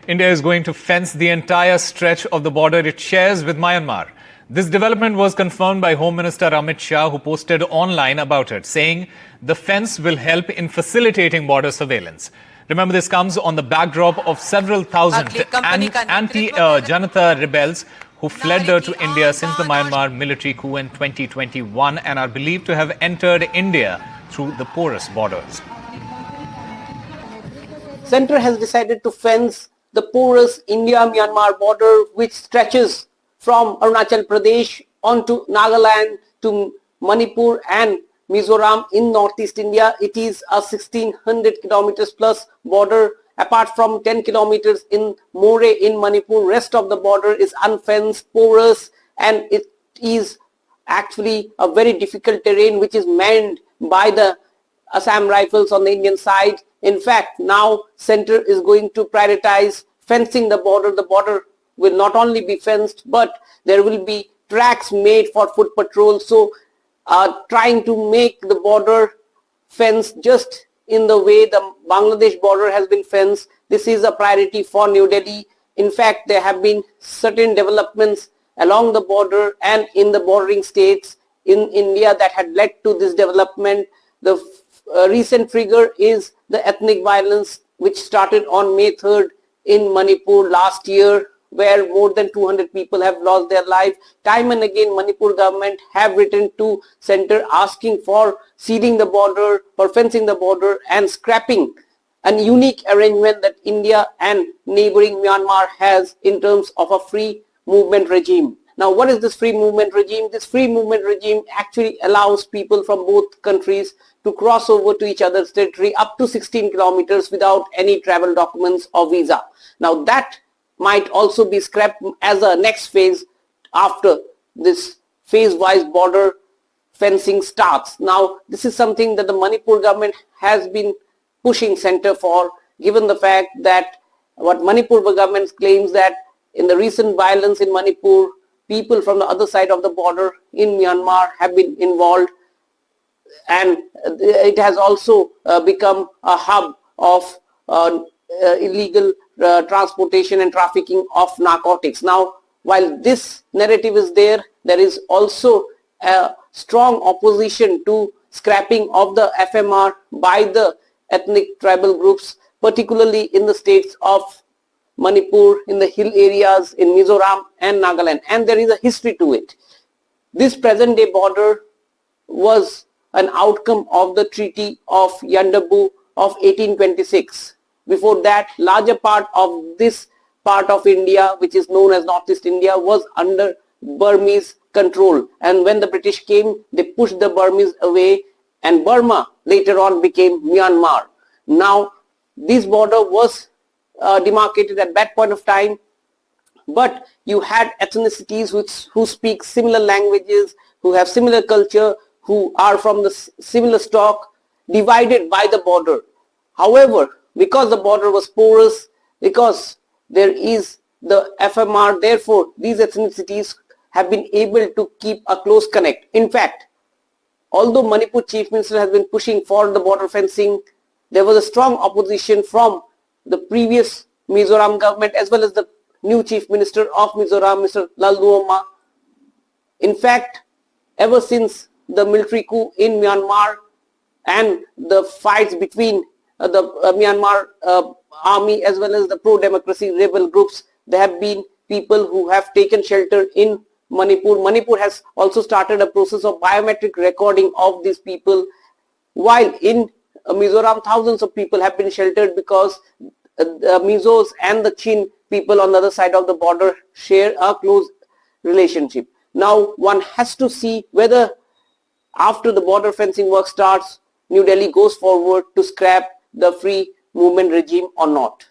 India is going to fence the entire stretch of the border it shares with Myanmar. This development was confirmed by Home Minister Amit Shah, who posted online about it, saying the fence will help in facilitating border surveillance. Remember, this comes on the backdrop of several thousand anti-Janata rebels who fled to India since the Myanmar military coup in 2021 and are believed to have entered India through the porous borders. Centre has decided to fence the porous India-Myanmar border, which stretches from Arunachal Pradesh onto Nagaland to Manipur and Mizoram in northeast India. It is a 1600 kilometers plus border. Apart from 10 kilometers in More in Manipur, rest of the border is unfenced, porous, and it is actually a very difficult terrain which is manned by the Assam Rifles on the Indian side. In fact, now Centre is going to prioritize fencing the border. The border will not only be fenced, but there will be tracks made for foot patrol. So trying to make the border fence just in the way the Bangladesh border has been fenced. This is a priority for New Delhi. In fact, there have been certain developments along the border and in the bordering states in India that had led to this development. The recent trigger is the ethnic violence which started on May 3rd in Manipur last year, where more than 200 people have lost their life. Time and again, Manipur government have written to Centre asking for sealing the border, or fencing the border, and scrapping a unique arrangement that India and neighboring Myanmar has in terms of a free movement regime. Now, what is this free movement regime? This free movement regime actually allows people from both countries to cross over to each other's territory up to 16 kilometers without any travel documents or visa. Now, that might also be scrapped as a next phase after this phase-wise border fencing starts. Now, this is something that the Manipur government has been pushing Centre for, given the fact that what Manipur government claims that in the recent violence in Manipur, people from the other side of the border in Myanmar have been involved, and it has also become a hub of illegal transportation and trafficking of narcotics. Now, while this narrative is there, there is also a strong opposition to scrapping of the FMR by the ethnic tribal groups, particularly in the states of Manipur, in the hill areas, in Mizoram and Nagaland, and there is a history to it. This present day border was an outcome of the Treaty of Yandabu of 1826. Before that, larger part of this part of India, which is known as Northeast India, was under Burmese control, and when the British came, they pushed the Burmese away, and Burma later on became Myanmar. Now, this border was demarcated at that point of time, but you had ethnicities who speak similar languages, who have similar culture, who are from the similar stock, divided by the border. However, because the border was porous, because there is the FMR, therefore these ethnicities have been able to keep a close connect. In fact, although Manipur Chief Minister has been pushing for the border fencing, there was a strong opposition from the previous Mizoram government as well as the new Chief Minister of Mizoram, Mr. Lalduoma. In fact, ever since the military coup in Myanmar and the fights between the Myanmar army as well as the pro-democracy rebel groups, there have been people who have taken shelter in Manipur. Manipur has also started a process of biometric recording of these people, while in Mizoram thousands of people have been sheltered because the Mizos and the Chin people on the other side of the border share a close relationship. Now, one has to see whether after the border fencing work starts, New Delhi goes forward to scrap the free movement regime or not.